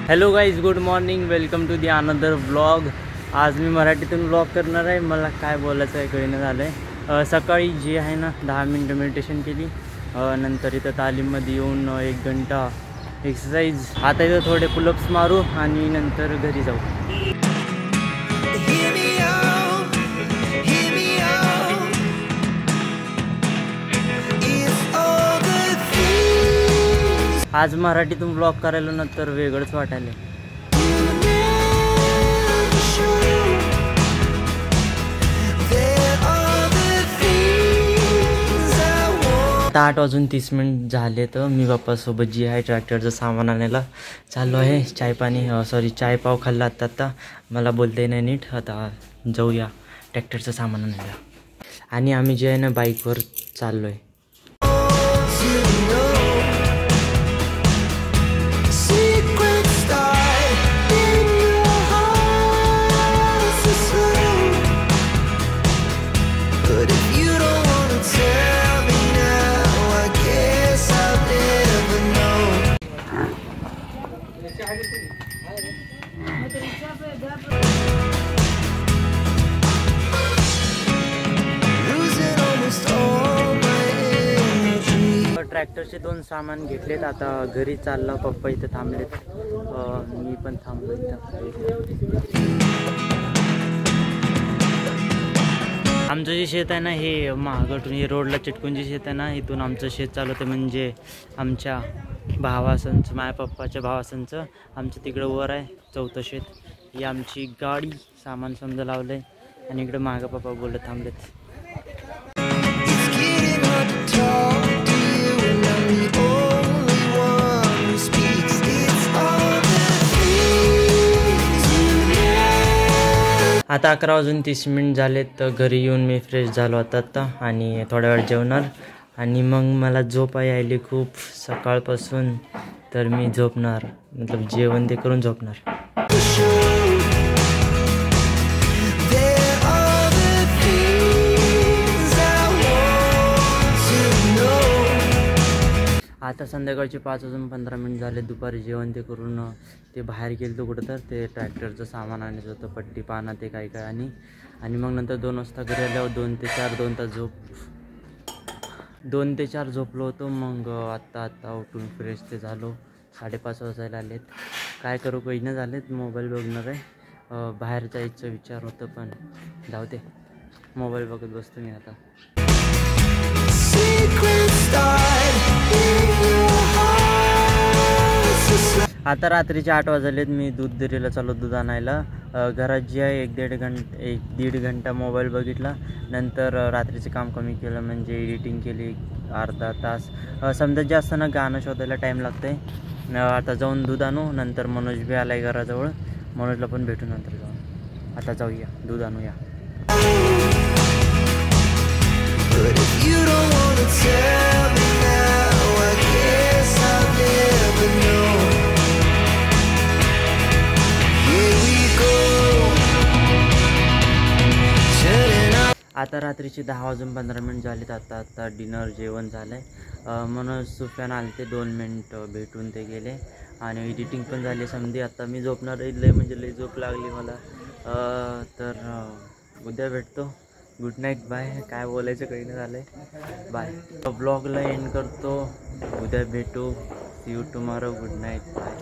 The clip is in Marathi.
Hello guys, good morning, welcome to the another vlog. आज मी मराठीतून व्लॉग करणार आहे। मला काय बोलायचं आहे कळेना झालं आहे। सकाळी जी आहे ना 10 मिनटं मेडिटेशन केली, नंतर इथं तालीममध्ये येऊन 1 घंटा एक्सरसाइज। आता इथं थोडे पुलअप्स मारू आणि नंतर घरी जाऊ। आज मराठीतून ब्लॉग करायला नंतर वेगळंच वाटायला। 8:30 झाले तर मी बाप्पासोबत जी आहे ट्रॅक्टरचं सामान आणायला चाललो आहे। चाय पाव खाल्ला आता मला बोलते नाही नीट। आता जाऊया ट्रॅक्टरचं सामान आणायला आणि आम्ही जे आहे ना बाईकवर चाललो आहे। ट्रॅक्टरचे 2 सामान घेतलेत, आता घरी चालला। पप्पा इथे थांबलेत, मी पण थांबलो इथं। आमचं जे शेत आहे ना हे महागडून हे रोडला चिटकून जे शेत आहे ना, इथून आमचं शेत चालू होतं। म्हणजे आमच्या भावासंचं, माझ्या पप्पाच्या भावासंचं आमचं तिकडं वर आहे 4थं शेत। ही आमची गाडी सामान समजा लावलं आहे आणि इकडं मागं पप्पा बोलत थांबलेत। आता 11:30 झालेत, तर घरी येऊन मी फ्रेश झालो आता आणि थोड्या वेळ जेवणार आणि मग मला झोप यायली खूप सकाळपासून। तर मी झोपणार, मतलब जेवण ते करून झोपणार। आता संध्याकाळचे 5:15 झाले। दुपारी जेवण ते करून ते बाहेर गेलो कुठं, तर ते ट्रॅक्टरचं सामान आणायचं होतं, पट्टी पाना ते काय आणि मग नंतर 2 वाजता घरी आल्यावर 2 ते 4 2 तास 2 ते 4 झोपलो होतो। मग आत्ता उठून फ्रेश ते झालो। 5:30 वाजायला आलेत, काय करू कळेना झालेत। मोबाईल बघणार आहे, बाहेर जायचं विचार होतं पण जाऊ दे, मोबाईल बघत बसतो मी आता। आता रात्रीचे 8 वाजलेत, मी दूध डेअरीला चाललो दूध आणायला। घरात जी आहे 1-1.5 घंटा मोबाईल बघितला, नंतर रात्रीचे काम कमी केलं, म्हणजे एडिटिंग केली अर्धा तास। समजा जास्त ना गाणं शोधायला टाईम लागतंय। आता जाऊन दूध आणू, नंतर मनोज बी आलाय घराजवळ, मनोजला पण भेटू नंतर जाऊन। आता जाऊया दूध आणूया। आता रात्रीचे 10:15 झालेत। आता डिनर जेवण झालं आहे। मनोज सुफियान आले ते 2 मिनटं भेटून ते गेले आणि एडिटिंग पण झाली समधी। आता मी झोपणार आहे, लय झोप लागली मला। तर उद्या भेटतो। Good night, bye. काय बोलायचं काही नाही झालं आहे, बाय। ब्लॉगला एंड करतो, उद्या भेटू। See you tomorrow, good night, bye.